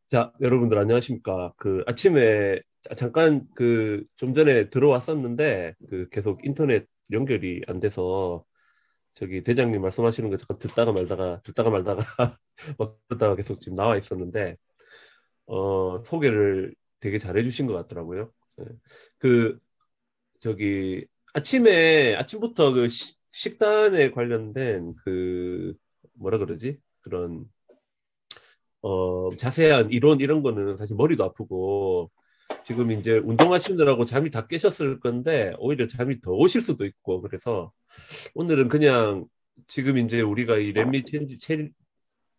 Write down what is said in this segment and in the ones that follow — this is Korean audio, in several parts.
자, 여러분들 안녕하십니까? 그 아침에 잠깐 그 좀 전에 들어왔었는데 그 계속 인터넷 연결이 안 돼서 저기 대장님 말씀하시는 거 잠깐 듣다가 말다가 막 듣다가 계속 지금 나와 있었는데 소개를 되게 잘해 주신 것 같더라고요. 예. 그 저기 아침부터 그 식단에 관련된 그 뭐라 그러지? 그런 자세한 이론 이런 거는 사실 머리도 아프고 지금 이제 운동하시느라고 잠이 다 깨셨을 건데 오히려 잠이 더 오실 수도 있고 그래서 오늘은 그냥 지금 이제 우리가 이 렘미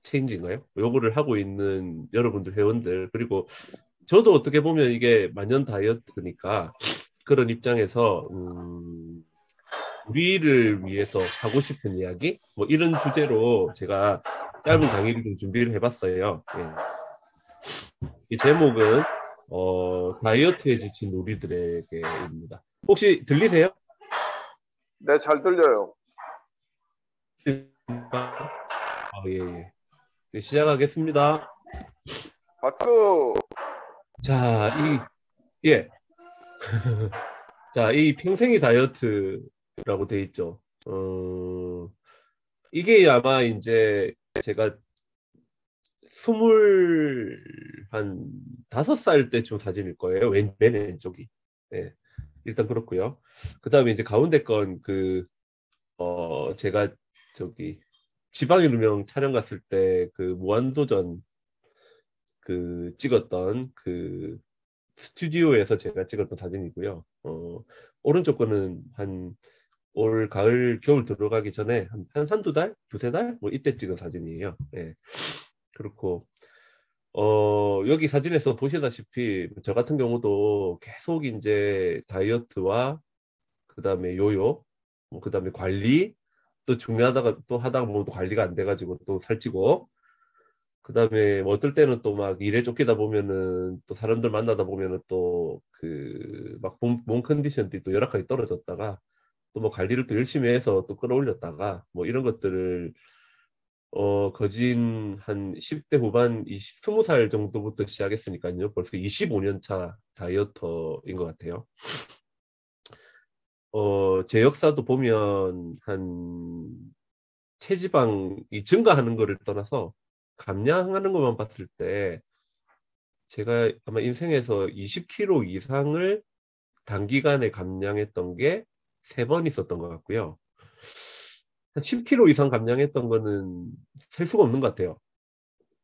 체인지인가요? 요거를 하고 있는 여러분들 회원들 그리고 저도 어떻게 보면 이게 만년 다이어트니까 그런 입장에서 우리를 위해서 하고 싶은 이야기 뭐 이런 주제로 제가 짧은 강의를 좀 준비를 해봤어요. 예. 이 제목은 다이어트에 지친 우리들에게입니다. 혹시 들리세요? 네, 잘 들려요. 예, 예. 네, 시작하겠습니다. 박수! 자, 예. 자, 이 평생이 다이어트라고 돼 있죠. 이게 아마 이제 제가 스물 한 5살 때쯤 사진일 거예요. 맨 왼쪽이. 예. 일단 그렇고요. 그 다음에 이제 가운데 건 제가 저기 지방일루명 촬영 갔을 때 그 무한도전 그 찍었던 그 스튜디오에서 제가 찍었던 사진이고요. 오른쪽 거는 한 올 가을 겨울 들어가기 전에 한두 달, 두세 달? 뭐 이때 찍은 사진이에요. 예. 그렇고 여기 사진에서 보시다시피 저 같은 경우도 계속 이제 다이어트와 그다음에 요요, 뭐 그다음에 관리 또 중요하다가 또 하다가 보면 또 관리가 안 돼가지고 또 살찌고 그다음에 뭐 어떨 때는 또 막 일에 쫓기다 보면은 또 사람들 만나다 보면은 또 그 막 몸 컨디션이 또 열악하게 떨어졌다가 또 뭐 관리를 또 열심히 해서 또 끌어올렸다가 뭐 이런 것들을 거진 한 10대 후반 20살 정도부터 시작했으니까요. 벌써 25년 차 다이어터인 것 같아요. 제 역사도 보면 한 체지방이 증가하는 거를 떠나서 감량하는 것만 봤을 때 제가 아마 인생에서 20kg 이상을 단기간에 감량했던 게 3번 있었던 것 같고요. 한 10kg 이상 감량했던 거는 셀 수가 없는 것 같아요.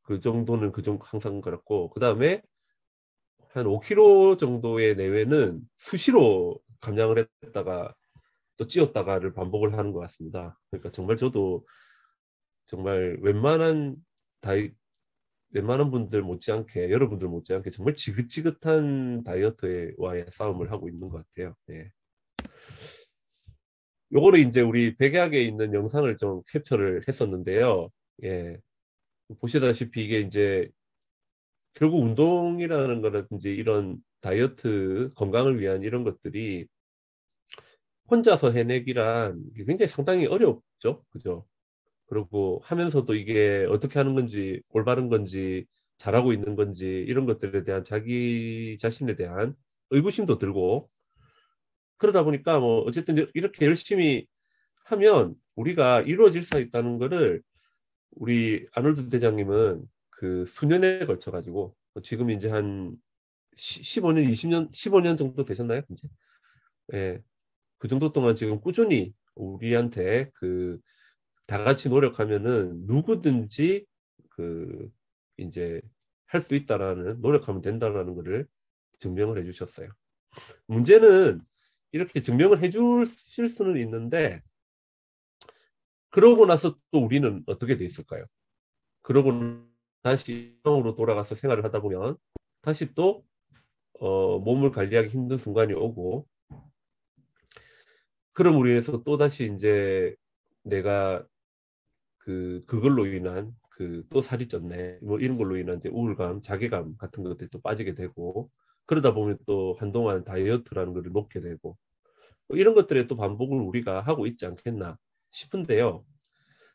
그 정도는 그 정도 항상 그렇고 그 다음에 한 5kg 정도의 내외는 수시로 감량을 했다가 또 찌었다가를 반복을 하는 것 같습니다. 그러니까 정말 저도 정말 다이 웬만한 분들 못지않게 여러분들 못지않게 정말 지긋지긋한 다이어트와의 싸움을 하고 있는 것 같아요. 예. 요거를 이제 우리 백약에 있는 영상을 좀 캡처를 했었는데요. 예. 보시다시피 이게 이제 결국 운동이라는 거라든지 이런 다이어트 건강을 위한 이런 것들이 혼자서 해내기란 이게 굉장히 상당히 어렵죠. 그죠? 그리고 하면서도 이게 어떻게 하는 건지 올바른 건지 잘하고 있는 건지 이런 것들에 대한 자기 자신에 대한 의구심도 들고 그러다 보니까 뭐 어쨌든 이렇게 열심히 하면 우리가 이루어질 수 있다는 거를 우리 아놀드 대장님은 그 수년에 걸쳐 가지고 지금 이제 한 15년, 20년, 15년 정도 되셨나요? 이제? 예. 그 정도 동안 지금 꾸준히 우리한테 그 다 같이 노력하면은 누구든지 그 이제 할 수 있다라는 노력하면 된다라는 것을 증명을 해주셨어요. 문제는 이렇게 증명을 해주실 수는 있는데 그러고 나서 또 우리는 어떻게 돼 있을까요? 그러고 다시 일상으로 돌아가서 생활을 하다 보면 다시 또 몸을 관리하기 힘든 순간이 오고 그럼 우리에서 또 다시 이제 내가 그걸로 인한 또 살이 쪘네 뭐 이런 걸로 인한 이제 우울감, 자괴감 같은 것들이 또 빠지게 되고 그러다 보면 또 한동안 다이어트라는 것을 놓게 되고 뭐 이런 것들의 또 반복을 우리가 하고 있지 않겠나 싶은데요.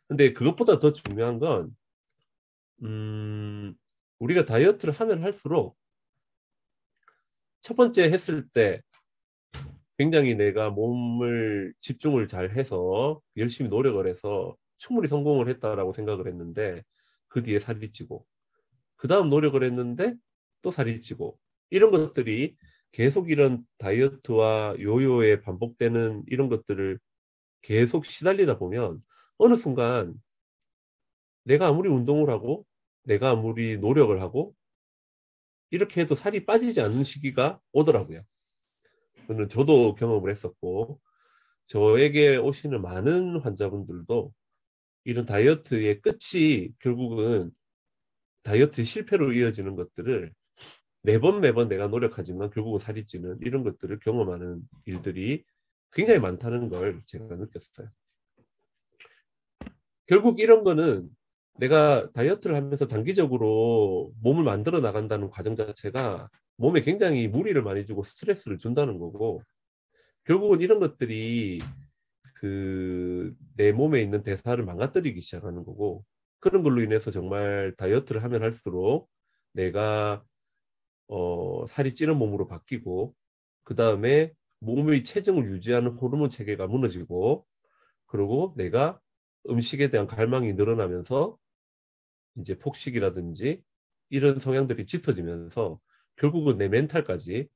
근데 그것보다 더 중요한 건 우리가 다이어트를 하면 할수록 첫 번째 했을 때 굉장히 내가 몸을 집중을 잘 해서 열심히 노력을 해서 충분히 성공을 했다라고 생각을 했는데 그 뒤에 살이 찌고 그 다음 노력을 했는데 또 살이 찌고 이런 것들이 계속 이런 다이어트와 요요에 반복되는 이런 것들을 계속 시달리다 보면 어느 순간 내가 아무리 운동을 하고 내가 아무리 노력을 하고 이렇게 해도 살이 빠지지 않는 시기가 오더라고요. 그는 저도 경험을 했었고 저에게 오시는 많은 환자분들도 이런 다이어트의 끝이 결국은 다이어트 실패로 이어지는 것들을 매번 내가 노력하지만 결국은 살이 찌는 이런 것들을 경험하는 일들이 굉장히 많다는 걸 제가 느꼈어요. 결국 이런 거는 내가 다이어트를 하면서 단기적으로 몸을 만들어 나간다는 과정 자체가 몸에 굉장히 무리를 많이 주고 스트레스를 준다는 거고 결국은 이런 것들이 그 내 몸에 있는 대사를 망가뜨리기 시작하는 거고 그런 걸로 인해서 정말 다이어트를 하면 할수록 내가 살이 찌는 몸으로 바뀌고 그 다음에 몸의 체중을 유지하는 호르몬 체계가 무너지고 그리고 내가 음식에 대한 갈망이 늘어나면서 이제 폭식이라든지 이런 성향들이 짙어지면서 결국은 내 멘탈까지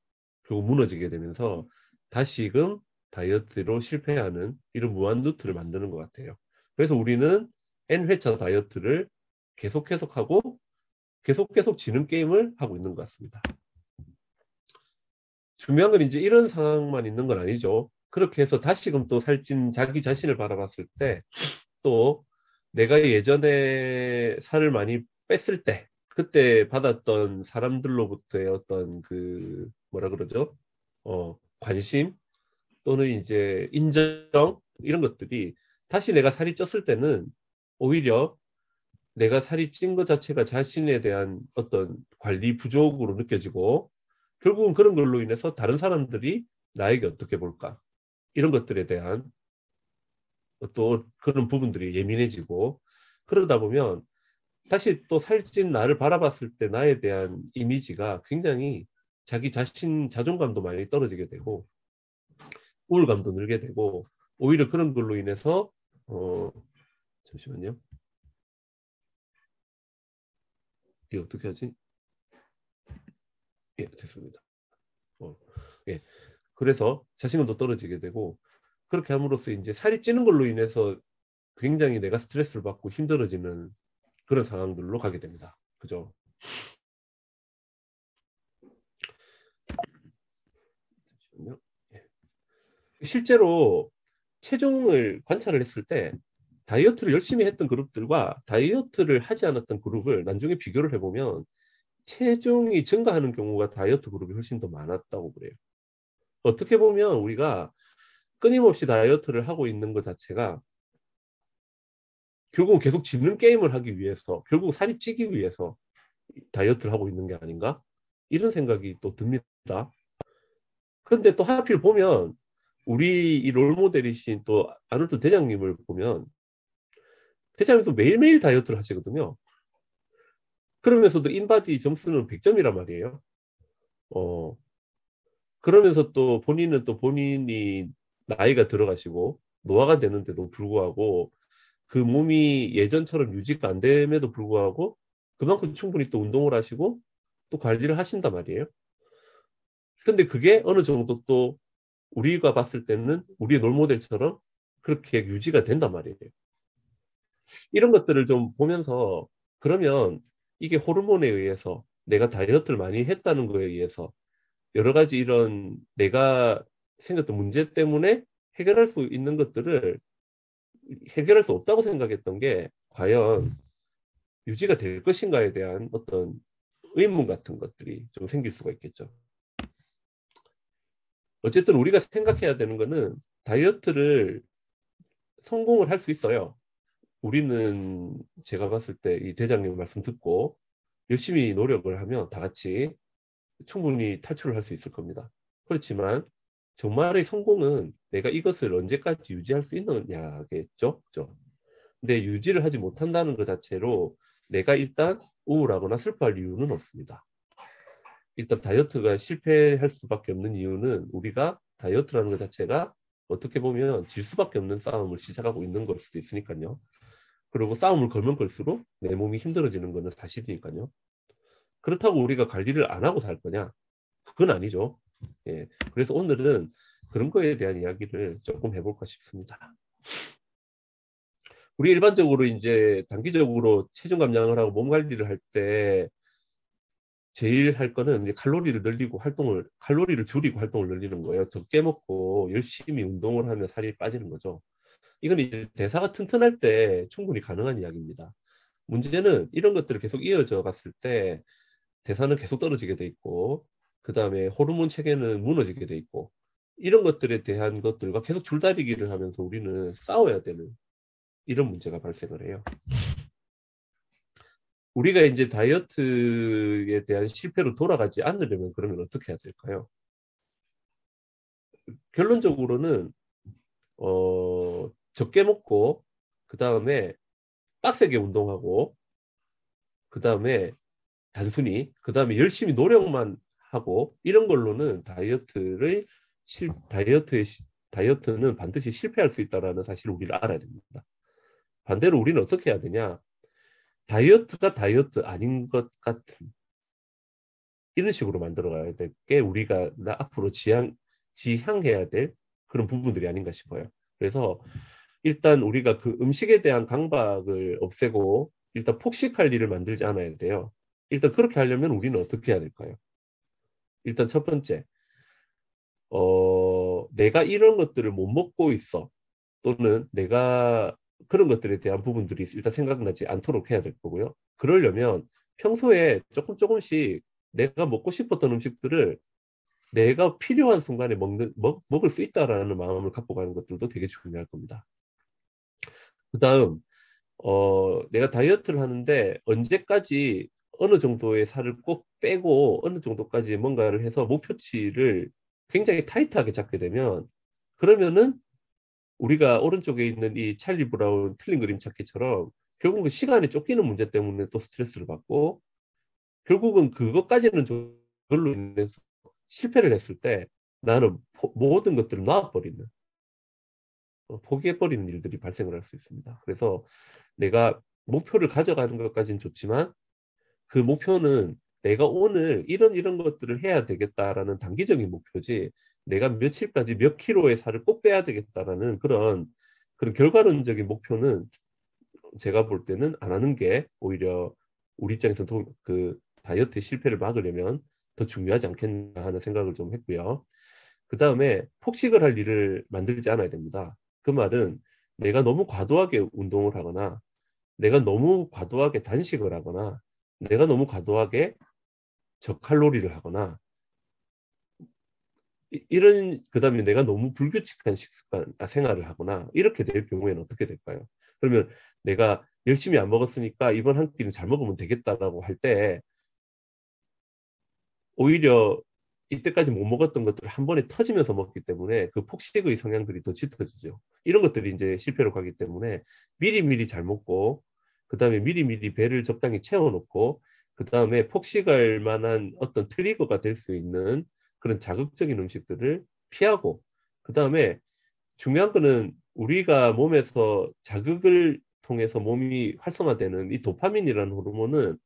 결국 무너지게 되면서 다시금 다이어트로 실패하는 이런 무한 루트를 만드는 것 같아요. 그래서 우리는 N회차 다이어트를 계속 하고 계속 지는 게임을 하고 있는 것 같습니다. 중요한 건 이제 이런 상황만 있는 건 아니죠. 그렇게 해서 다시금 또 살찐 자기 자신을 바라봤을 때 또 내가 예전에 살을 많이 뺐을 때 그때 받았던 사람들로부터의 어떤 그 뭐라 그러죠? 관심 또는 이제 인정 이런 것들이 다시 내가 살이 쪘을 때는 오히려 내가 살이 찐 것 자체가 자신에 대한 어떤 관리 부족으로 느껴지고 결국은 그런 걸로 인해서 다른 사람들이 나에게 어떻게 볼까 이런 것들에 대한 또 그런 부분들이 예민해지고 그러다 보면 다시 또 살찐 나를 바라봤을 때 나에 대한 이미지가 굉장히 자기 자신 자존감도 많이 떨어지게 되고 우울감도 늘게 되고 오히려 그런 걸로 인해서 잠시만요. 이게 어떻게 하지? 예, 됐습니다. 예. 그래서 자신감도 떨어지게 되고 그렇게 함으로써 이제 살이 찌는 걸로 인해서 굉장히 내가 스트레스를 받고 힘들어지는 그런 상황들로 가게 됩니다. 그죠? 잠시만요. 예. 실제로 체중을 관찰을 했을 때 다이어트를 열심히 했던 그룹들과 다이어트를 하지 않았던 그룹을 나중에 비교를 해보면 체중이 증가하는 경우가 다이어트 그룹이 훨씬 더 많았다고 그래요. 어떻게 보면 우리가 끊임없이 다이어트를 하고 있는 것 자체가 결국은 계속 지는 게임을 하기 위해서 결국 살이 찌기 위해서 다이어트를 하고 있는 게 아닌가? 이런 생각이 또 듭니다. 그런데 또 하필 보면 우리 이 롤모델이신 또 아놀드 대장님을 보면 대장님도 매일매일 다이어트를 하시거든요. 그러면서도 인바디 점수는 100점이란 말이에요. 어, 그러면서 또 본인은 또 본인이 나이가 들어가시고 노화가 되는데도 불구하고 그 몸이 예전처럼 유지가 안 됨에도 불구하고 그만큼 충분히 또 운동을 하시고 또 관리를 하신단 말이에요. 근데 그게 어느 정도 또 우리가 봤을 때는 우리의 롤모델처럼 그렇게 유지가 된단 말이에요. 이런 것들을 좀 보면서 그러면 이게 호르몬에 의해서 내가 다이어트를 많이 했다는 거에 의해서 여러 가지 이런 내가 생겼던 문제 때문에 해결할 수 있는 것들을 해결할 수 없다고 생각했던 게 과연 유지가 될 것인가에 대한 어떤 의문 같은 것들이 좀 생길 수가 있겠죠. 어쨌든 우리가 생각해야 되는 거는 다이어트를 성공을 할 수 있어요. 우리는 제가 봤을 때 이 대장님 말씀 듣고 열심히 노력을 하면 다 같이 충분히 탈출을 할 수 있을 겁니다. 그렇지만 정말의 성공은 내가 이것을 언제까지 유지할 수 있느냐겠죠. 그죠? 유지를 하지 못한다는 것 자체로 내가 일단 우울하거나 슬퍼할 이유는 없습니다. 일단 다이어트가 실패할 수밖에 없는 이유는 우리가 다이어트라는 것 자체가 어떻게 보면 질 수밖에 없는 싸움을 시작하고 있는 걸 수도 있으니까요. 그리고 싸움을 걸면 걸수록 내 몸이 힘들어지는 것은 사실이니까요. 그렇다고 우리가 관리를 안 하고 살 거냐? 그건 아니죠. 예. 그래서 오늘은 그런 거에 대한 이야기를 조금 해볼까 싶습니다. 우리 일반적으로 이제 단기적으로 체중 감량을 하고 몸 관리를 할 때 제일 할 거는 이제 칼로리를 줄이고 활동을 늘리는 거예요. 적게 먹고 열심히 운동을 하면 살이 빠지는 거죠. 이건 이제 대사가 튼튼할 때 충분히 가능한 이야기입니다. 문제는 이런 것들을 계속 이어져 갔을 때 대사는 계속 떨어지게 돼 있고, 그 다음에 호르몬 체계는 무너지게 돼 있고, 이런 것들에 대한 것들과 계속 줄다리기를 하면서 우리는 싸워야 되는 이런 문제가 발생을 해요. 우리가 이제 다이어트에 대한 실패로 돌아가지 않으려면 그러면 어떻게 해야 될까요? 결론적으로는 적게 먹고, 그 다음에 빡세게 운동하고, 그 다음에 그 다음에 열심히 노력만 하고, 이런 걸로는 다이어트는 반드시 실패할 수 있다는 사실을 우리를 알아야 됩니다. 반대로 우리는 어떻게 해야 되냐? 다이어트가 다이어트 아닌 것 같은 이런 식으로 만들어 가야 될 게 우리가 앞으로 지향해야 될 그런 부분들이 아닌가 싶어요. 그래서 일단 우리가 그 음식에 대한 강박을 없애고 일단 폭식할 일을 만들지 않아야 돼요. 일단 그렇게 하려면 우리는 어떻게 해야 될까요? 일단 첫 번째, 내가 이런 것들을 못 먹고 있어. 또는 내가 그런 것들에 대한 부분들이 일단 생각나지 않도록 해야 될 거고요. 그러려면 평소에 조금씩 내가 먹고 싶었던 음식들을 내가 필요한 순간에 먹을 수 있다라는 마음을 갖고 가는 것들도 되게 중요할 겁니다. 그 다음, 내가 다이어트를 하는데 언제까지 어느 정도의 살을 꼭 빼고 어느 정도까지 뭔가를 해서 목표치를 굉장히 타이트하게 잡게 되면 그러면은 우리가 오른쪽에 있는 이 찰리 브라운 틀린 그림 찾기처럼 결국은 시간이 쫓기는 문제 때문에 또 스트레스를 받고 결국은 그것까지는 그걸로 인해서 실패를 했을 때 나는 모든 것들을 놔버리는 포기해버리는 일들이 발생을 할 수 있습니다. 그래서 내가 목표를 가져가는 것까지는 좋지만 그 목표는 내가 오늘 이런 것들을 해야 되겠다라는 단기적인 목표지 내가 며칠까지 몇 킬로의 살을 꼭 빼야 되겠다라는 그런 결과론적인 목표는 제가 볼 때는 안 하는 게 오히려 우리 입장에서 그 다이어트 실패를 막으려면 더 중요하지 않겠나 하는 생각을 좀 했고요. 그 다음에 폭식을 할 일을 만들지 않아야 됩니다. 그 말은 내가 너무 과도하게 운동을 하거나 내가 너무 과도하게 단식을 하거나 내가 너무 과도하게 저칼로리를 하거나 그다음에 내가 너무 불규칙한 생활을 하거나 이렇게 될 경우에는 어떻게 될까요? 그러면 내가 열심히 안 먹었으니까 이번 한 끼는 잘 먹으면 되겠다라고 할 때 오히려 이때까지 못 먹었던 것들을 한 번에 터지면서 먹기 때문에 그 폭식의 성향들이 더 짙어지죠. 이런 것들이 이제 실패로 가기 때문에 미리미리 잘 먹고 그다음에 미리미리 배를 적당히 채워놓고 그다음에 폭식할 만한 어떤 트리거가 될 수 있는 그런 자극적인 음식들을 피하고 그다음에 중요한 거는 우리가 몸에서 자극을 통해서 몸이 활성화되는 이 도파민이라는 호르몬은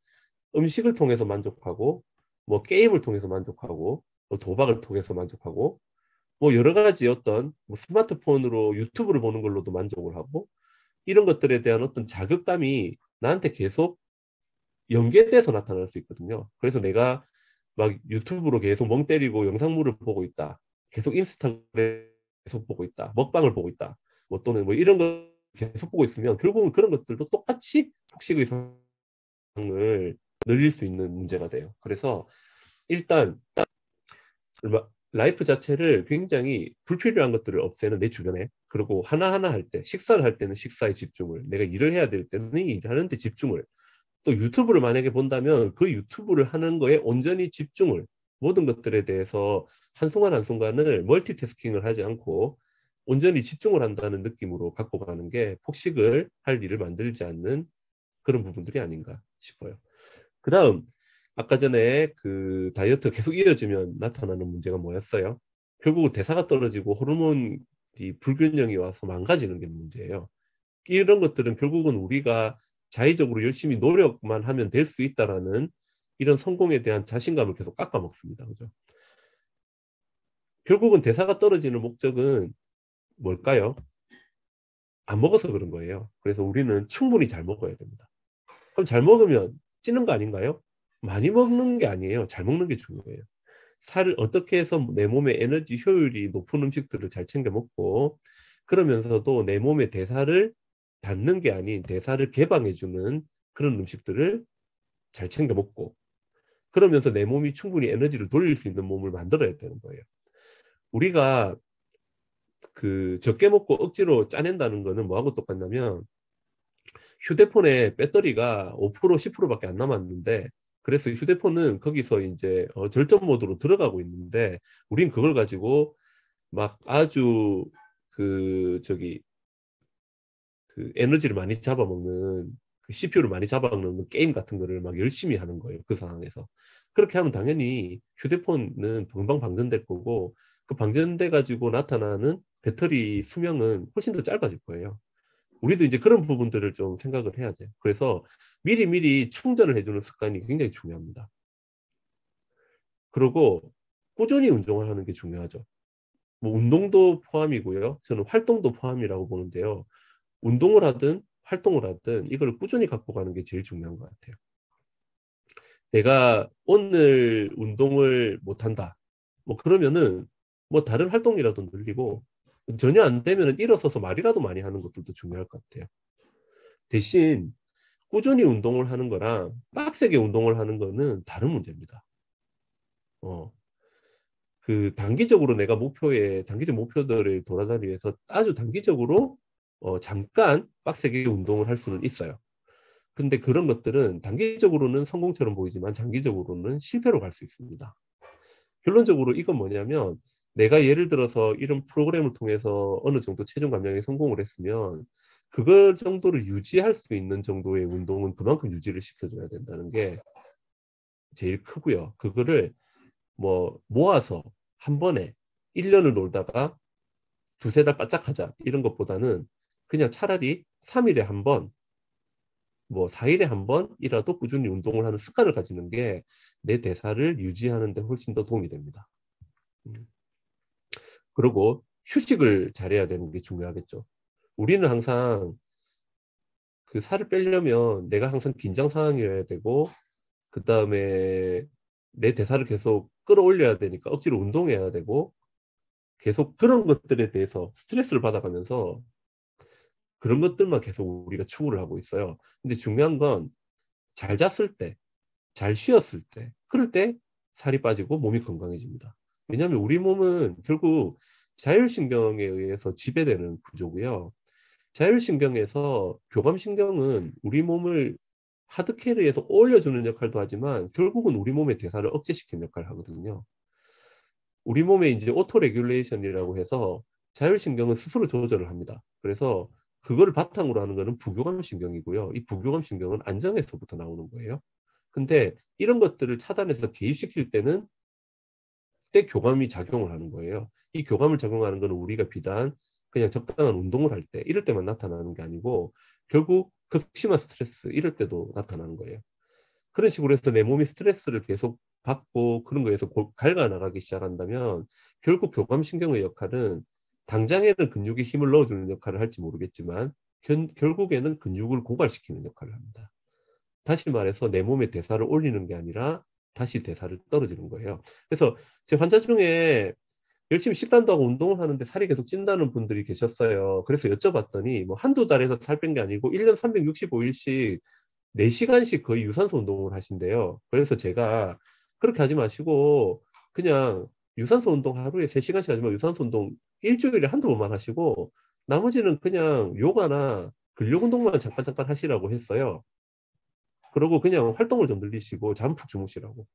음식을 통해서 만족하고 뭐 게임을 통해서 만족하고 뭐 도박을 통해서 만족하고 뭐 여러 가지 어떤 뭐 스마트폰으로 유튜브를 보는 걸로도 만족을 하고 이런 것들에 대한 어떤 자극감이 나한테 계속 연계돼서 나타날 수 있거든요. 그래서 내가 막 유튜브로 계속 멍 때리고 영상물을 보고 있다. 계속 인스타그램 계속 보고 있다. 먹방을 보고 있다. 뭐 또는 뭐 이런 거 계속 보고 있으면 결국은 그런 것들도 똑같이 폭식의 성을 늘릴 수 있는 문제가 돼요. 그래서 일단 라이프 자체를 굉장히 불필요한 것들을 없애는 내 주변에 그리고 하나하나 할 때 식사를 할 때는 식사에 집중을 내가 일을 해야 될 때는 일하는 데 집중을 또 유튜브를 만약에 본다면 그 유튜브를 하는 거에 온전히 집중을 모든 것들에 대해서 한순간을 멀티태스킹을 하지 않고 온전히 집중을 한다는 느낌으로 갖고 가는 게 폭식을 할 일을 만들지 않는 그런 부분들이 아닌가 싶어요. 그 다음, 아까 전에 그 다이어트 계속 이어지면 나타나는 문제가 뭐였어요? 결국 대사가 떨어지고 호르몬이 불균형이 와서 망가지는 게 문제예요. 이런 것들은 결국은 우리가 자의적으로 열심히 노력만 하면 될 수 있다라는 이런 성공에 대한 자신감을 계속 깎아먹습니다. 그죠? 결국은 대사가 떨어지는 목적은 뭘까요? 안 먹어서 그런 거예요. 그래서 우리는 충분히 잘 먹어야 됩니다. 그럼 잘 먹으면 찌는 거 아닌가요? 많이 먹는 게 아니에요. 잘 먹는 게 중요해요. 살을 어떻게 해서 내 몸의 에너지 효율이 높은 음식들을 잘 챙겨 먹고 그러면서도 내 몸의 대사를 닫는 게 아닌 대사를 개방해주는 그런 음식들을 잘 챙겨 먹고 그러면서 내 몸이 충분히 에너지를 돌릴 수 있는 몸을 만들어야 되는 거예요. 우리가 그 적게 먹고 억지로 짜낸다는 거는 뭐하고 똑같냐면 휴대폰에 배터리가 5% 10%밖에 안 남았는데 그래서 휴대폰은 거기서 이제 절전 모드로 들어가고 있는데 우린 그걸 가지고 막 아주 그 저기 그 에너지를 많이 잡아먹는 그 CPU를 많이 잡아먹는 게임 같은 거를 막 열심히 하는 거예요. 그 상황에서. 그렇게 하면 당연히 휴대폰은 금방 방전될 거고 그 방전돼 가지고 나타나는 배터리 수명은 훨씬 더 짧아질 거예요. 우리도 이제 그런 부분들을 좀 생각을 해야 돼요. 그래서 미리미리 충전을 해주는 습관이 굉장히 중요합니다. 그리고 꾸준히 운동을 하는 게 중요하죠. 뭐 운동도 포함이고요. 저는 활동도 포함이라고 보는데요. 운동을 하든 활동을 하든 이걸 꾸준히 갖고 가는 게 제일 중요한 것 같아요. 내가 오늘 운동을 못한다. 뭐 그러면은 뭐 다른 활동이라도 늘리고 전혀 안 되면은 일어서서 말이라도 많이 하는 것들도 중요할 것 같아요. 대신 꾸준히 운동을 하는 거랑 빡세게 운동을 하는 거는 다른 문제입니다. 그 단기적으로 내가 단기적 목표들을 돌아다니기 위해서 아주 단기적으로 잠깐 빡세게 운동을 할 수는 있어요. 근데 그런 것들은 단기적으로는 성공처럼 보이지만 장기적으로는 실패로 갈 수 있습니다. 결론적으로 이건 뭐냐면 내가 예를 들어서 이런 프로그램을 통해서 어느 정도 체중 감량에 성공을 했으면 그걸 정도를 유지할 수 있는 정도의 운동은 그만큼 유지를 시켜줘야 된다는 게 제일 크고요. 그거를 뭐 모아서 한 번에 1년을 놀다가 두세 달 바짝 하자 이런 것보다는 그냥 차라리 3일에 한 번, 뭐 4일에 한 번이라도 꾸준히 운동을 하는 습관을 가지는 게 내 대사를 유지하는 데 훨씬 더 도움이 됩니다. 그리고 휴식을 잘해야 되는 게 중요하겠죠. 우리는 항상 그 살을 빼려면 내가 항상 긴장 상황이어야 되고 그 다음에 내 대사를 계속 끌어올려야 되니까 억지로 운동해야 되고 계속 그런 것들에 대해서 스트레스를 받아가면서 그런 것들만 계속 우리가 추구를 하고 있어요. 근데 중요한 건 잘 잤을 때, 잘 쉬었을 때, 그럴 때 살이 빠지고 몸이 건강해집니다. 왜냐하면 우리 몸은 결국 자율신경에 의해서 지배되는 구조고요. 자율신경에서 교감신경은 우리 몸을 하드캐리해서 올려주는 역할도 하지만 결국은 우리 몸의 대사를 억제시키는 역할을 하거든요. 우리 몸에 이제 오토 레귤레이션이라고 해서 자율신경은 스스로 조절을 합니다. 그래서 그거를 바탕으로 하는 거는 부교감신경이고요. 이 부교감신경은 안정에서부터 나오는 거예요. 근데 이런 것들을 차단해서 개입시킬 때는 그때 교감이 작용을 하는 거예요. 이 교감을 작용하는 거는 우리가 비단 그냥 적당한 운동을 할 때, 이럴 때만 나타나는 게 아니고 결국 극심한 스트레스 이럴 때도 나타나는 거예요. 그런 식으로 해서 내 몸이 스트레스를 계속 받고 그런 거에서 갉아 나가기 시작한다면 결국 교감신경의 역할은 당장에는 근육에 힘을 넣어주는 역할을 할지 모르겠지만 결국에는 근육을 고갈시키는 역할을 합니다. 다시 말해서 내 몸의 대사를 올리는 게 아니라 다시 대사를 떨어지는 거예요. 그래서 제 환자 중에 열심히 식단도 하고 운동을 하는데 살이 계속 찐다는 분들이 계셨어요. 그래서 여쭤봤더니 뭐 한두 달에서 살 뺀 게 아니고 1년 365일씩 4시간씩 거의 유산소 운동을 하신대요. 그래서 제가 그렇게 하지 마시고 그냥 유산소 운동 하루에 3시간씩 하지만 유산소 운동 일주일에 한두 번만 하시고 나머지는 그냥 요가나 근력 운동만 잠깐 잠깐 하시라고 했어요. 그러고 그냥 활동을 좀 늘리시고 잠 푹 주무시라고.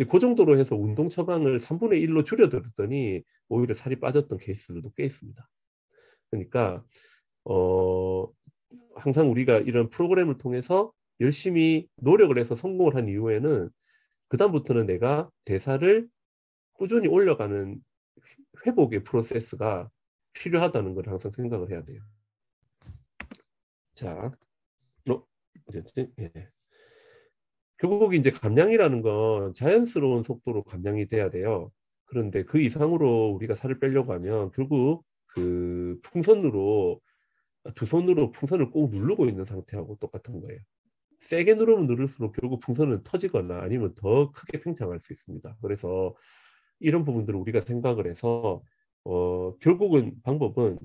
그 정도로 해서 운동 처방을 3분의 1로 줄여들었더니 오히려 살이 빠졌던 케이스들도 꽤 있습니다. 그러니까 항상 우리가 이런 프로그램을 통해서 열심히 노력을 해서 성공을 한 이후에는 그다음부터는 내가 대사를 꾸준히 올려가는 회복의 프로세스가 필요하다는 걸 항상 생각을 해야 돼요. 자, 어쨌든, 예. 결국 이제 감량이라는 건 자연스러운 속도로 감량이 돼야 돼요. 그런데 그 이상으로 우리가 살을 빼려고 하면 결국 그 풍선으로 두 손으로 풍선을 꼭 누르고 있는 상태하고 똑같은 거예요. 세게 누르면 누를수록 결국 풍선은 터지거나 아니면 더 크게 팽창할 수 있습니다. 그래서 이런 부분들을 우리가 생각을 해서 결국은 방법은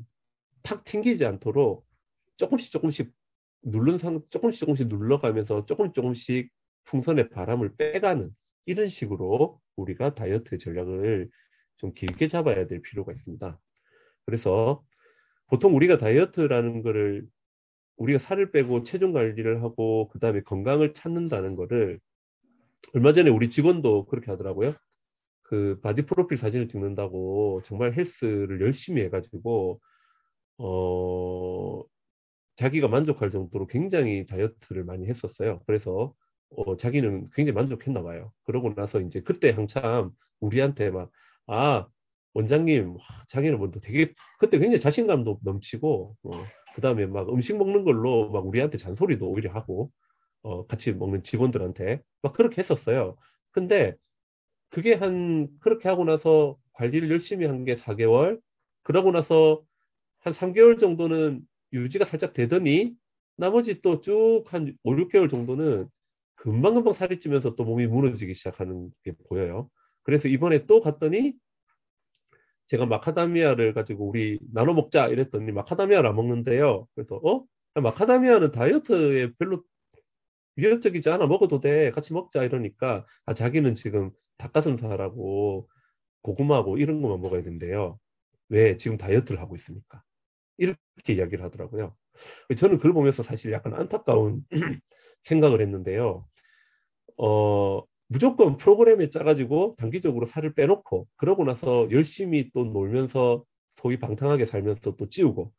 탁 튕기지 않도록 조금씩 조금씩 눌러가면서 조금씩 풍선의 바람을 빼가는 이런 식으로 우리가 다이어트 전략을 좀 길게 잡아야 될 필요가 있습니다. 그래서 보통 우리가 다이어트라는 거를 우리가 살을 빼고 체중 관리를 하고 그 다음에 건강을 찾는다는 거를 얼마 전에 우리 직원도 그렇게 하더라고요. 그 바디 프로필 사진을 찍는다고 정말 헬스를 열심히 해가지고 자기가 만족할 정도로 굉장히 다이어트를 많이 했었어요. 그래서 자기는 굉장히 만족했나 봐요. 그러고 나서 이제 그때 한참 우리한테 막, 아, 원장님, 자기는 먼저 되게, 그때 굉장히 자신감도 넘치고, 그 다음에 막 음식 먹는 걸로 막 우리한테 잔소리도 오히려 하고, 같이 먹는 직원들한테 막 그렇게 했었어요. 근데 그게 그렇게 하고 나서 관리를 열심히 한 게 4개월, 그러고 나서 한 3개월 정도는 유지가 살짝 되더니 나머지 또 쭉 한 5, 6개월 정도는 금방금방 살이 찌면서 또 몸이 무너지기 시작하는 게 보여요. 그래서 이번에 또 갔더니 제가 마카다미아를 가지고 우리 나눠 먹자 이랬더니 마카다미아를 안 먹는데요. 그래서 마카다미아는 다이어트에 별로 위협적이지 않아, 먹어도 돼, 같이 먹자 이러니까 자기는 지금 닭가슴살하고 고구마하고 이런 것만 먹어야 된대요. 왜? 지금 다이어트를 하고 있으니까. 이렇게 이야기를 하더라고요. 저는 그걸 보면서 사실 약간 안타까운 생각을 했는데요. 무조건 프로그램에 짜가지고 단기적으로 살을 빼놓고 그러고 나서 열심히 또 놀면서 소위 방탕하게 살면서 또 찌우고,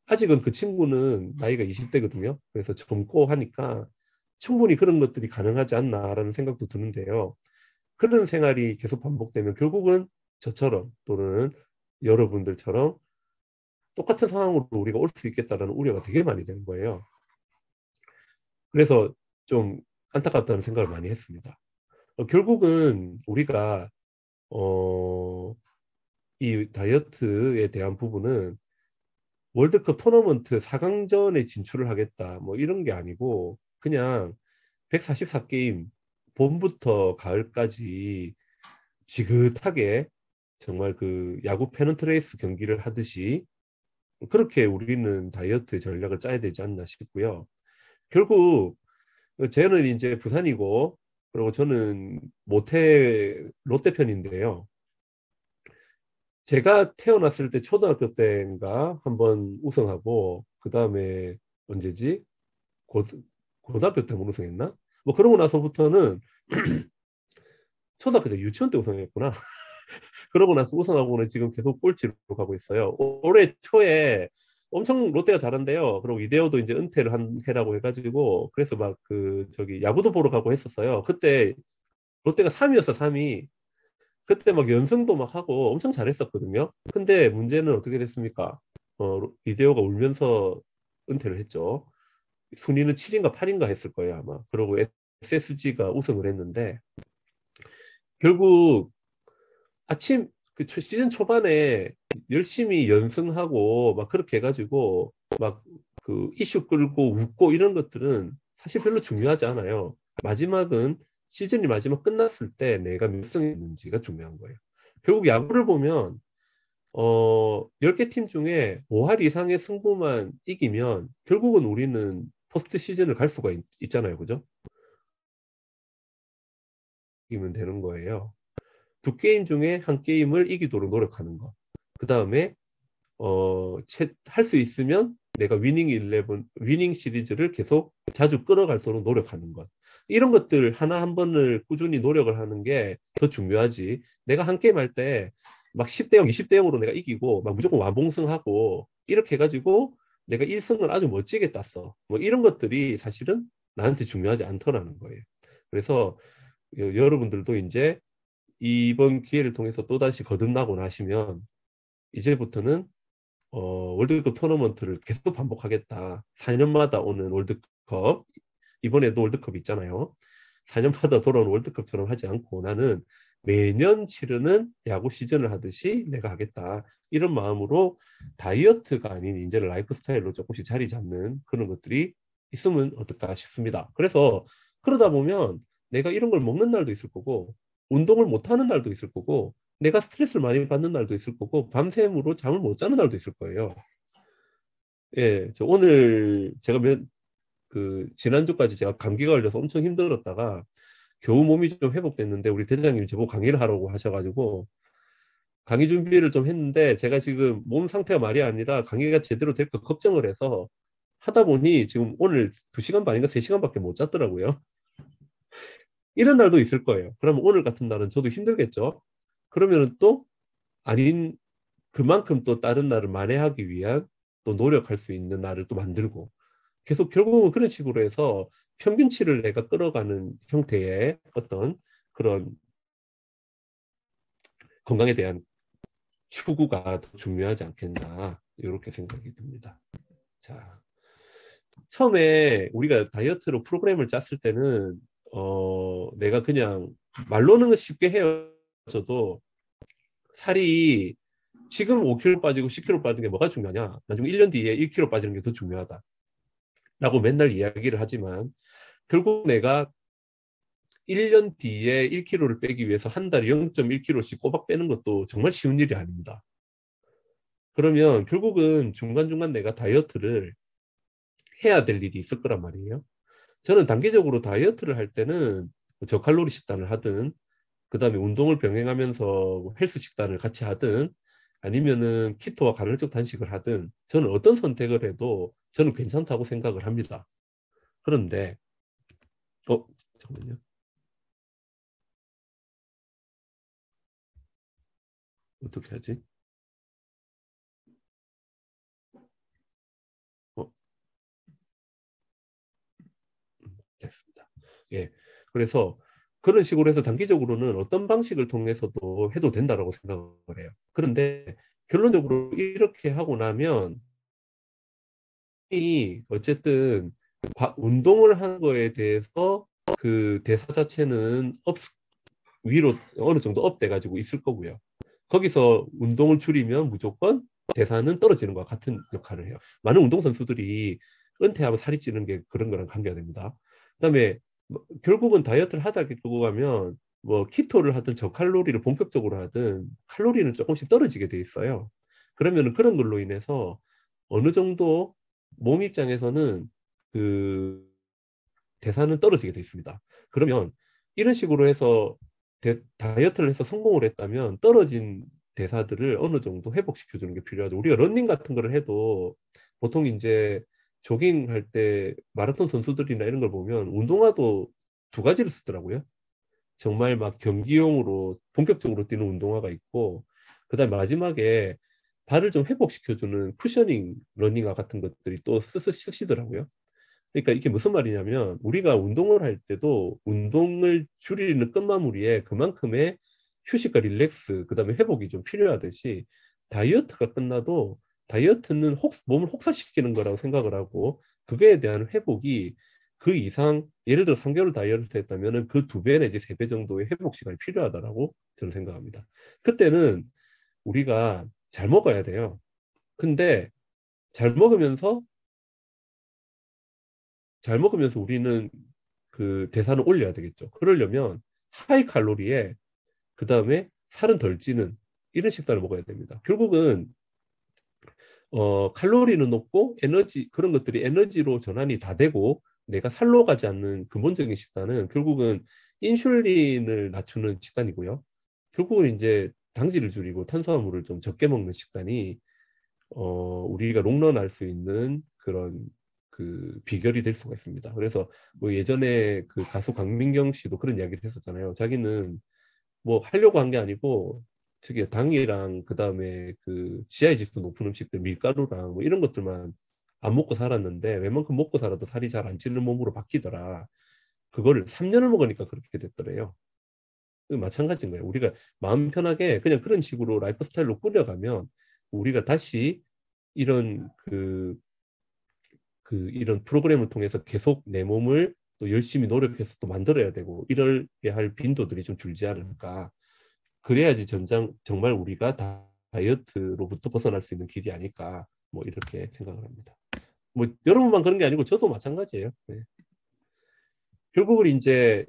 아직은 그 친구는 나이가 20대거든요. 그래서 젊고 하니까 충분히 그런 것들이 가능하지 않나라는 생각도 드는데요. 그런 생활이 계속 반복되면 결국은 저처럼 또는 여러분들처럼 똑같은 상황으로 우리가 올 수 있겠다라는 우려가 되게 많이 되는 거예요. 그래서 좀 안타깝다는 생각을 많이 했습니다. 결국은 우리가 이 다이어트에 대한 부분은 월드컵 토너먼트 4강전에 진출을 하겠다 뭐 이런 게 아니고 그냥 144게임 봄부터 가을까지 지긋하게 정말 그 야구 페넌트레이스 경기를 하듯이 그렇게 우리는 다이어트 전략을 짜야 되지 않나 싶고요. 결국 쟤는 이제 부산이고 그리고 저는 모태 롯데 편인데요. 제가 태어났을 때 초등학교 때인가 한번 우승하고 그 다음에 언제지? 고, 고등학교 때 한번 우승했나? 뭐 그러고 나서부터는 초등학교 때 유치원 때 우승했구나. 그러고 나서 우승하고는 지금 계속 꼴찌로 가고 있어요. 올해 초에 엄청 롯데가 잘한대요. 그리고 이대호도 이제 은퇴를 한 해라고 해가지고 그래서 막 그 저기 야구도 보러 가고 했었어요. 그때 롯데가 3위였어, 3위. 그때 막 연승도 막 하고 엄청 잘했었거든요. 근데 문제는 어떻게 됐습니까? 이대호가 울면서 은퇴를 했죠. 순위는 7인가 8인가 했을 거예요, 아마. 그리고 SSG가 우승을 했는데 결국 그 시즌 초반에 열심히 연승하고 막 그렇게 해가지고 막 그 이슈 끌고 웃고 이런 것들은 사실 별로 중요하지 않아요. 시즌이 마지막 끝났을 때 내가 몇 승 했는지가 중요한 거예요. 결국 야구를 보면 10개 팀 중에 5할 이상의 승부만 이기면 결국은 우리는 포스트 시즌을 갈 수가 있잖아요. 그죠? 이기면 되는 거예요. 두 게임 중에 한 게임을 이기도록 노력하는 거. 그 다음에 할 수 있으면 내가 위닝 시리즈를 계속 자주 끌어갈수록 노력하는 것. 이런 것들 하나 한 번을 꾸준히 노력을 하는 게 더 중요하지. 내가 한 게임 할 때 막 10대 0, 20대 0으로 내가 이기고 막 무조건 완봉승하고 이렇게 해가지고 내가 1승을 아주 멋지게 땄어. 뭐 이런 것들이 사실은 나한테 중요하지 않더라는 거예요. 그래서 여러분들도 이제 이번 기회를 통해서 또다시 거듭나고 나시면 이제부터는 월드컵 토너먼트를 계속 반복하겠다. 4년마다 오는 월드컵, 이번에도 월드컵 있잖아요. 4년마다 돌아오는 월드컵처럼 하지 않고 나는 매년 치르는 야구 시즌을 하듯이 내가 하겠다. 이런 마음으로 다이어트가 아닌 이제는 라이프 스타일로 조금씩 자리 잡는 그런 것들이 있으면 어떨까 싶습니다. 그래서 그러다 보면 내가 이런 걸 먹는 날도 있을 거고 운동을 못 하는 날도 있을 거고 내가 스트레스를 많이 받는 날도 있을 거고 밤샘으로 잠을 못 자는 날도 있을 거예요. 예, 저 오늘 제가 지난주까지 제가 감기가 걸려서 엄청 힘들었다가 겨우 몸이 좀 회복됐는데 우리 대장님이 저보고 강의를 하라고 하셔가지고 강의 준비를 좀 했는데 제가 지금 몸 상태가 말이 아니라 강의가 제대로 될까 걱정을 해서 하다 보니 지금 오늘 2시간 반인가 3시간밖에 못 잤더라고요. 이런 날도 있을 거예요. 그러면 오늘 같은 날은 저도 힘들겠죠. 그러면은 또 아닌 그만큼 또 다른 날을 만회하기 위한 또 노력할 수 있는 날을 또 만들고 계속 결국은 그런 식으로 해서 평균치를 내가 끌어가는 형태의 어떤 그런 건강에 대한 추구가 더 중요하지 않겠나 이렇게 생각이 듭니다. 자, 처음에 우리가 다이어트로 프로그램을 짰을 때는 내가 그냥 말로는 쉽게 헤어져도 살이 지금 5kg 빠지고 10kg 빠지는 게 뭐가 중요하냐? 나중에 1년 뒤에 1kg 빠지는 게 더 중요하다. 라고 맨날 이야기를 하지만 결국 내가 1년 뒤에 1kg를 빼기 위해서 한 달에 0.1kg씩 꼬박 빼는 것도 정말 쉬운 일이 아닙니다. 그러면 결국은 중간중간 내가 다이어트를 해야 될 일이 있을 거란 말이에요. 저는 단기적으로 다이어트를 할 때는 저칼로리 식단을 하든 그 다음에 운동을 병행하면서 헬스 식단을 같이 하든 아니면은 키토와 간헐적 단식을 하든 저는 어떤 선택을 해도 저는 괜찮다고 생각을 합니다. 그런데 잠깐만요. 어떻게 하지? 어, 됐습니다. 예. 그래서 그런 식으로 해서 단기적으로는 어떤 방식을 통해서도 해도 된다라고 생각을 해요. 그런데 결론적으로 이렇게 하고 나면 이 어쨌든 운동을 하는 거에 대해서 그 대사 자체는 위로 어느 정도 업돼 가지고 있을 거고요. 거기서 운동을 줄이면 무조건 대사는 떨어지는 것과 같은 역할을 해요. 많은 운동선수들이 은퇴하고 살이 찌는 게 그런 거랑 관계가 됩니다. 그다음에 결국은 다이어트를 하다 결국 가면 뭐 키토를 하든 저칼로리를 본격적으로 하든 칼로리는 조금씩 떨어지게 돼 있어요. 그러면 그런 걸로 인해서 어느 정도 몸 입장에서는 그 대사는 떨어지게 돼 있습니다. 그러면 이런 식으로 해서 다이어트를 해서 성공을 했다면 떨어진 대사들을 어느 정도 회복시켜 주는 게 필요하죠. 우리가 러닝 같은 거를 해도 보통 이제 조깅할 때 마라톤 선수들이나 이런 걸 보면 운동화도 두 가지를 쓰더라고요. 정말 막 경기용으로 본격적으로 뛰는 운동화가 있고 그다음에 마지막에 발을 좀 회복시켜주는 쿠셔닝 러닝화 같은 것들이 또 쓰시더라고요. 그러니까 이게 무슨 말이냐면 우리가 운동을 할 때도 운동을 줄이는 끝마무리에 그만큼의 휴식과 릴렉스, 그다음에 회복이 좀 필요하듯이 다이어트가 끝나도 다이어트는 몸을 혹사시키는 거라고 생각을 하고 그거에 대한 회복이 그 이상 예를 들어 3개월 다이어트 했다면은 그 2배 내지 3배 정도의 회복 시간이 필요하다라고 저는 생각합니다. 그때는 우리가 잘 먹어야 돼요. 근데 잘 먹으면서 잘 먹으면서 우리는 그 대사를 올려야 되겠죠. 그러려면 하이 칼로리에 그 다음에 살은 덜 찌는 이런 식단을 먹어야 됩니다. 결국은 칼로리는 높고 에너지 그런 것들이 에너지로 전환이 다 되고 내가 살로 가지 않는 근본적인 식단은 결국은 인슐린을 낮추는 식단이고요. 결국은 이제 당질을 줄이고 탄수화물을 좀 적게 먹는 식단이 우리가 롱런할 수 있는 그런 그 비결이 될 수가 있습니다. 그래서 뭐 예전에 그 가수 강민경 씨도 그런 이야기를 했었잖아요. 자기는 뭐 하려고 한 게 아니고 특히 당이랑 그다음에 그 GI 지수 높은 음식들 밀가루랑 뭐 이런 것들만 안 먹고 살았는데 웬만큼 먹고 살아도 살이 잘 안 찌는 몸으로 바뀌더라. 그거를 3년을 먹으니까 그렇게 됐더래요. 마찬가지인 거예요. 우리가 마음 편하게 그냥 그런 식으로 라이프 스타일로 꾸려가면 우리가 다시 이런 이런 프로그램을 통해서 계속 내 몸을 또 열심히 노력해서 또 만들어야 되고 이럴 할 빈도들이 좀 줄지 않을까. 그래야지 정말 우리가 다이어트로부터 벗어날 수 있는 길이 아닐까. 뭐 이렇게 생각을 합니다. 뭐 여러분만 그런 게 아니고 저도 마찬가지예요. 네. 결국은 이제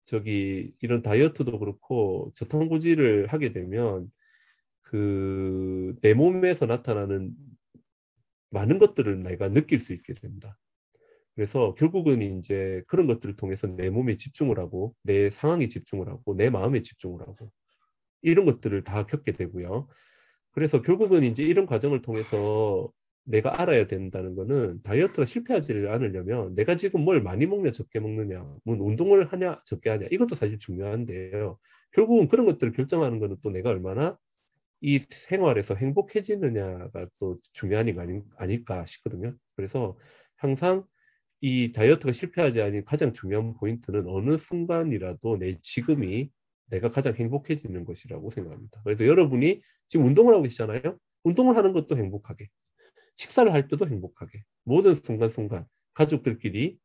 저기 이런 다이어트도 그렇고 저탄고지를 하게 되면 그 내 몸에서 나타나는 많은 것들을 내가 느낄 수 있게 됩니다. 그래서 결국은 이제 그런 것들을 통해서 내 몸에 집중을 하고 내 상황에 집중을 하고 내 마음에 집중을 하고 이런 것들을 다 겪게 되고요. 그래서 결국은 이제 이런 과정을 통해서 내가 알아야 된다는 거는 다이어트가 실패하지 않으려면 내가 지금 뭘 많이 먹냐 적게 먹느냐 뭐 운동을 하냐 적게 하냐 이것도 사실 중요한데요. 결국은 그런 것들을 결정하는 거는 또 내가 얼마나 이 생활에서 행복해지느냐가 또 중요한 게 아닐까 싶거든요. 그래서 항상 이 다이어트가 실패하지 않은 가장 중요한 포인트는 어느 순간이라도 내 지금이 내가 가장 행복해지는 것이라고 생각합니다. 그래서 여러분이 지금 운동을 하고 계시잖아요. 운동을 하는 것도 행복하게, 식사를 할 때도 행복하게, 모든 순간순간 가족들끼리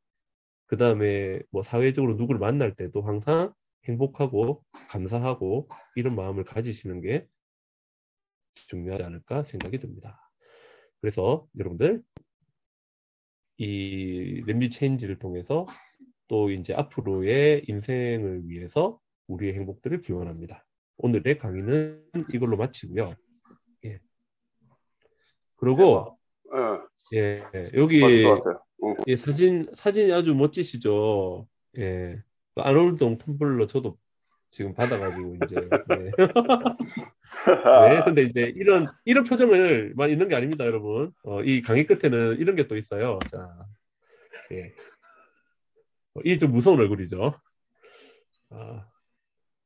그 다음에 뭐 사회적으로 누구를 만날 때도 항상 행복하고 감사하고 이런 마음을 가지시는 게 중요하지 않을까 생각이 듭니다. 그래서 여러분들 이 렘비 체인지를 통해서 또 이제 앞으로의 인생을 위해서 우리의 행복들을 기원합니다. 오늘의 강의는 이걸로 마치고요. 예. 대박. 그리고 예, 여기 말씀하세요. 응. 예, 사진이 아주 멋지시죠. 예. 그 아놀드 텀블러 저도 지금 받아가지고 이제 예. 네, 근데 이제 이런 표정을만 있는 게 아닙니다, 여러분. 이 강의 끝에는 이런 게 또 있어요. 자, 예. 이 좀 무서운 얼굴이죠. 아,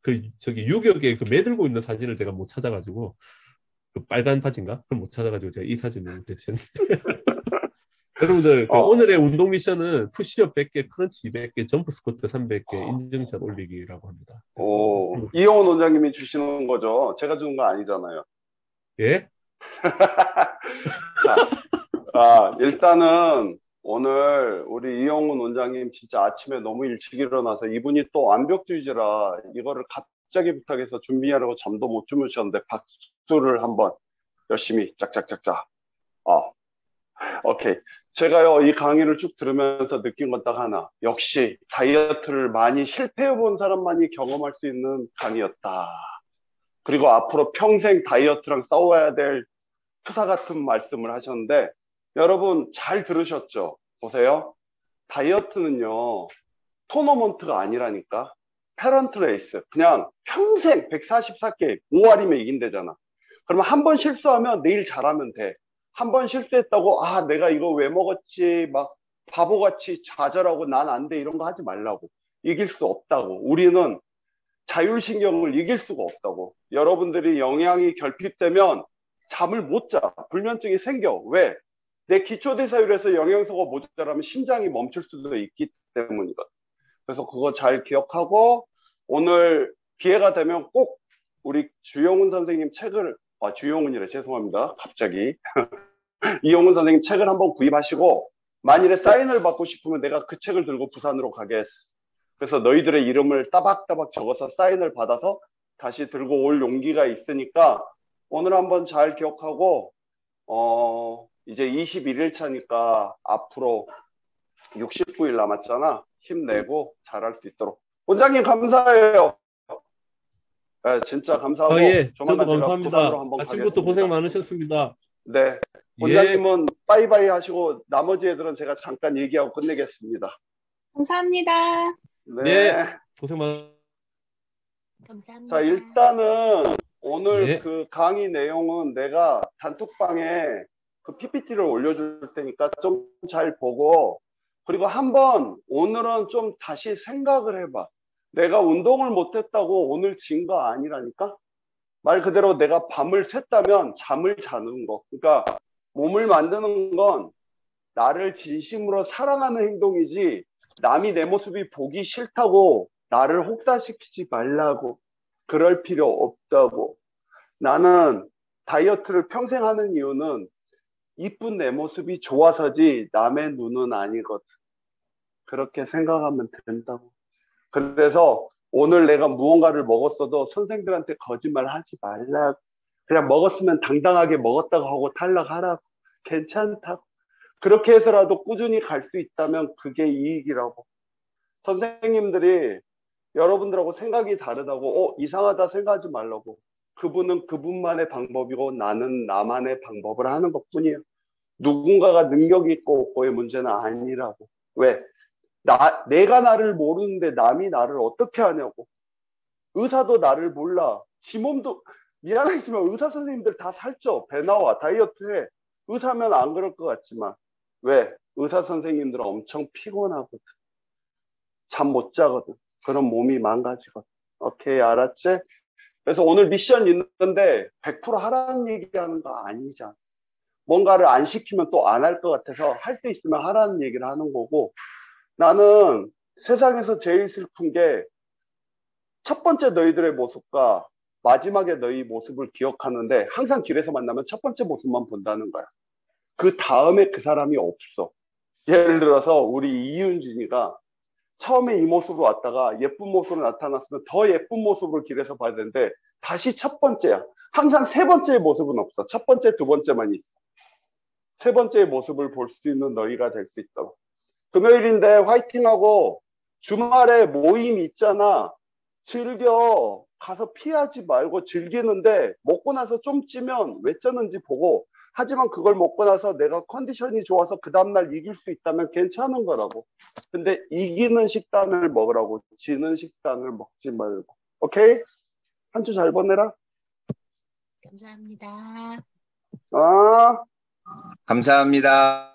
그 저기 유격에 그 매들고 있는 사진을 제가 못 찾아가지고 그 빨간 바지인가? 그걸 못 찾아가지고 제가 이 사진을 대체했는데 여러분들 그 어, 오늘의 운동 미션은 푸시업 100개, 크런치 200개, 점프 스쿼트 300개, 인증샷 올리기라고 합니다. 그래서 이영훈 원장님이 주시는 거죠. 제가 주는 거 아니잖아요. 예? 자, 일단은 오늘 우리 이영훈 원장님 진짜 아침에 너무 일찍 일어나서 이분이 또 완벽주의자라 이거를 갑자기 부탁해서 준비하려고 잠도 못 주무셨는데 박수를 한번 열심히 짝짝짝짝. 어, 오케이. 제가요, 이 강의를 쭉 들으면서 느낀 건 딱 하나. 역시 다이어트를 많이 실패해 본 사람만이 경험할 수 있는 강의였다. 그리고 앞으로 평생 다이어트랑 싸워야 될 투사 같은 말씀을 하셨는데, 여러분 잘 들으셨죠? 보세요. 다이어트는요, 토너먼트가 아니라니까. 패런트 레이스. 그냥 평생 144개 5알이면 이긴대잖아. 그러면 한 번 실수하면 내일 잘하면 돼. 한 번 실수했다고, 내가 이거 왜 먹었지? 막 바보같이 좌절하고 난 안 돼. 이런 거 하지 말라고. 이길 수 없다고. 우리는 자율신경을 이길 수가 없다고. 여러분들이 영양이 결핍되면 잠을 못 자. 불면증이 생겨. 왜? 내 기초대사율에서 영양소가 모자라면 심장이 멈출 수도 있기 때문이거든. 그래서 그거 잘 기억하고 오늘 기회가 되면 꼭 우리 주영훈 선생님 책을 주영훈이래 죄송합니다. 갑자기 이영훈 선생님 책을 한번 구입하시고 만일에 사인을 받고 싶으면 내가 그 책을 들고 부산으로 가겠어. 그래서 너희들의 이름을 따박따박 적어서 사인을 받아서 다시 들고 올 용기가 있으니까 오늘 한번 잘 기억하고 이제 21일 차니까 앞으로 69일 남았잖아. 힘내고 잘할 수 있도록. 원장님 감사해요. 네, 진짜 감사하고 예, 저도 조만간 제가 부산으로 감사합니다. 한번 아침부터 고생 가겠습니다. 많으셨습니다. 네, 예, 원장님은 빠이빠이 하시고 나머지 애들은 제가 잠깐 얘기하고 끝내겠습니다. 감사합니다. 예, 네. 고생 많. 자, 감사합니다. 일단은 오늘 예. 그 강의 내용은 내가 단톡방에 그 PPT를 올려줄 테니까 좀 잘 보고 그리고 한번 오늘은 좀 다시 생각을 해봐. 내가 운동을 못했다고 오늘 진 거 아니라니까? 말 그대로 내가 밤을 샜다면 잠을 자는 거. 그러니까 몸을 만드는 건 나를 진심으로 사랑하는 행동이지 남이 내 모습이 보기 싫다고 나를 혹사시키지 말라고. 그럴 필요 없다고. 나는 다이어트를 평생 하는 이유는 이쁜 내 모습이 좋아서지 남의 눈은 아니거든. 그렇게 생각하면 된다고. 그래서 오늘 내가 무언가를 먹었어도 선생들한테 거짓말 하지 말라고. 그냥 먹었으면 당당하게 먹었다고 하고 탈락하라고. 괜찮다고. 그렇게 해서라도 꾸준히 갈 수 있다면 그게 이익이라고. 선생님들이 여러분들하고 생각이 다르다고, 이상하다 생각하지 말라고. 그분은 그분만의 방법이고 나는 나만의 방법을 하는 것뿐이에요. 누군가가 능력이 있고 없고의 문제는 아니라고. 왜? 내가 나를 모르는데 남이 나를 어떻게 하냐고. 의사도 나를 몰라. 지 몸도, 미안하지만 의사 선생님들 다 살쪄. 배 나와. 다이어트 해. 의사면 안 그럴 것 같지만. 왜? 의사 선생님들은 엄청 피곤하거든. 잠 못 자거든. 그런 몸이 망가지거든. 오케이, 알았지? 그래서 오늘 미션 있는데 100% 하라는 얘기하는 거 아니잖아. 뭔가를 안 시키면 또 안 할 것 같아서 할 수 있으면 하라는 얘기를 하는 거고, 나는 세상에서 제일 슬픈 게 첫 번째 너희들의 모습과 마지막에 너희 모습을 기억하는데 항상 길에서 만나면 첫 번째 모습만 본다는 거야. 그 다음에 그 사람이 없어. 예를 들어서 우리 이윤진이가 처음에 이 모습으로 왔다가 예쁜 모습으로 나타났으면 더 예쁜 모습으로 길에서 봐야 되는데 다시 첫 번째야. 항상 세 번째의 모습은 없어. 첫 번째, 두 번째만 있어. 세 번째의 모습을 볼 수 있는 너희가 될 수 있다고. 금요일인데 화이팅하고 주말에 모임 있잖아. 즐겨. 가서 피하지 말고 즐기는데 먹고 나서 좀 찌면 왜 쪘는지 보고, 하지만 그걸 먹고 나서 내가 컨디션이 좋아서 그 다음날 이길 수 있다면 괜찮은 거라고. 근데 이기는 식단을 먹으라고. 지는 식단을 먹지 말고. 오케이? 한 주 잘 보내라. 감사합니다. 아. 감사합니다.